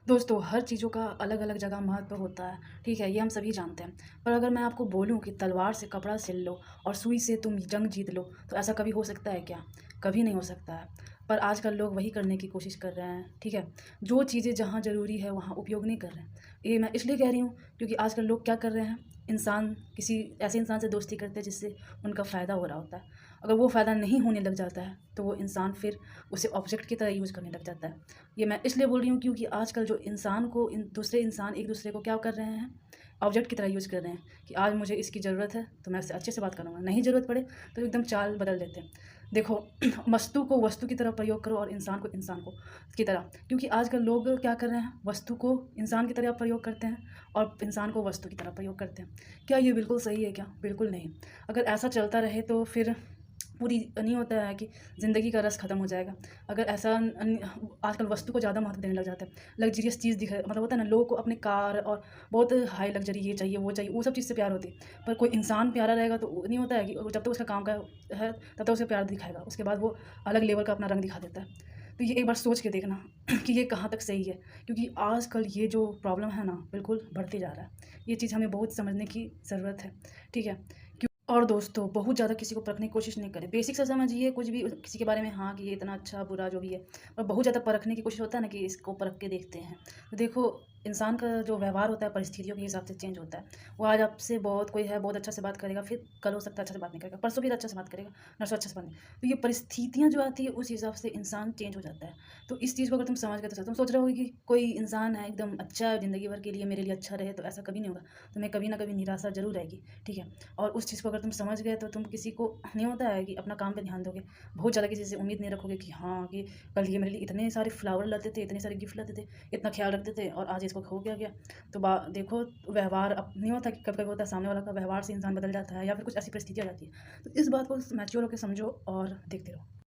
दोस्तों, हर चीज़ों का अलग-अलग जगह महत्व होता है, ठीक है? ये हम सभी जानते हैं। पर अगर मैं आपको बोलूँ कि तलवार से कपड़ा सिल लो और सुई से तुम जंग जीत लो, तो ऐसा कभी हो सकता है क्या? कभी नहीं हो सकता है। पर आजकल लोग वही करने की कोशिश कर रहे हैं, ठीक है? जो चीज़ें जहाँ ज़रूरी है, वहाँ उपयोग नहीं कर रहे हैं। ये मैं इसलिए कह रही हूँ, क्योंकि आजकल लोग क्या कर रहे हैं, इंसान किसी ऐसे इंसान से दोस्ती करते हैं जिससे उनका फ़ायदा हो रहा होता है। अगर वो फ़ायदा नहीं होने लग जाता है, तो वो इंसान फिर उसे ऑब्जेक्ट की तरह यूज़ करने लग जाता है। ये मैं इसलिए बोल रही हूँ क्योंकि आजकल जो इंसान को दूसरे इंसान एक दूसरे को क्या कर रहे हैं, ऑब्जेक्ट की तरह यूज़ कर रहे हैं कि आज मुझे इसकी ज़रूरत है तो मैं इससे अच्छे से बात करूँगा, नहीं ज़रूरत पड़े तो एकदम चाल बदल देते हैं। देखो वस्तु को वस्तु की तरह प्रयोग करो और इंसान को इंसान को की तरह, क्योंकि आजकल लोग क्या कर रहे हैं, वस्तु को इंसान की तरह प्रयोग करते हैं और इंसान को वस्तु की तरह प्रयोग करते हैं। क्या ये बिल्कुल सही है क्या? बिल्कुल नहीं। अगर ऐसा चलता रहे तो फिर पूरी नहीं होता है कि ज़िंदगी का रस ख़त्म हो जाएगा। अगर ऐसा आजकल वस्तु को ज़्यादा महत्व देने लग जाते हैं। लग्ज़रियस चीज़ दिखे मतलब होता है ना, लोगों को अपने कार और बहुत हाई लग्ज़री ये चाहिए, वो सब चीज़ से प्यार होती है। पर कोई इंसान प्यारा रहेगा तो नहीं होता है कि जब तक उसका काम का है तब तक उसे प्यार दिखाएगा। उसके बाद वो अलग लेवल का अपना रंग दिखा देता है। तो ये एक बार सोच के देखना कि ये कहाँ तक सही है। क्योंकि आजकल ये जो प्रॉब्लम है ना, बिल्कुल बढ़ते जा रहा है। ये चीज़ हमें बहुत समझने की ज़रूरत है, ठीक है? और दोस्तों, बहुत ज़्यादा किसी को परखने की कोशिश नहीं करें। बेसिक सा समझिए कुछ भी किसी के बारे में, हाँ, कि ये इतना अच्छा, बुरा जो भी है। और बहुत ज़्यादा परखने की कोशिश होता है ना कि इसको परख के देखते हैं। तो देखो, इंसान का जो व्यवहार होता है परिस्थितियों के हिसाब से चेंज होता है। वो आज आपसे बहुत कोई है बहुत अच्छा से बात करेगा, फिर कल हो सकता है अच्छा से बात नहीं करेगा, परसों फिर अच्छा से बात करेगा, नरसों अच्छा से बात नहीं। तो ये परिस्थितियाँ जो आती है उस हिसाब से इंसान चेंज हो जाता है। तो इस चीज़ को अगर तुम समझ गए तो तुम सोच रहे होगे कि कोई इंसान है एकदम अच्छा ज़िंदगी भर के लिए मेरे लिए अच्छा रहे, तो ऐसा कभी नहीं होगा। तुम्हें कभी ना कभी निराशा ज़रूर आएगी, ठीक है? और उस चीज़ को अगर तुम समझ गए तो तुम किसी को नहीं होता है कि अपना काम पे ध्यान दोगे। बहुत ज़्यादा किसी से उम्मीद नहीं रखोगे कि हाँ, कि कल ये मेरे लिए इतने सारे फ्लावर लाते थे, इतने सारे गिफ्ट लाते थे, इतना ख़्याल रखते थे और आज इसको खो गया। तो बा देखो, व्यवहार अब नहीं होता कि कभी-कभी होता है सामने वाला का व्यवहार से इंसान बदल जाता है या फिर कुछ ऐसी परिस्थिति आ जाती है। तो इस बात को मैच्योर होके समझो और देखते रहो।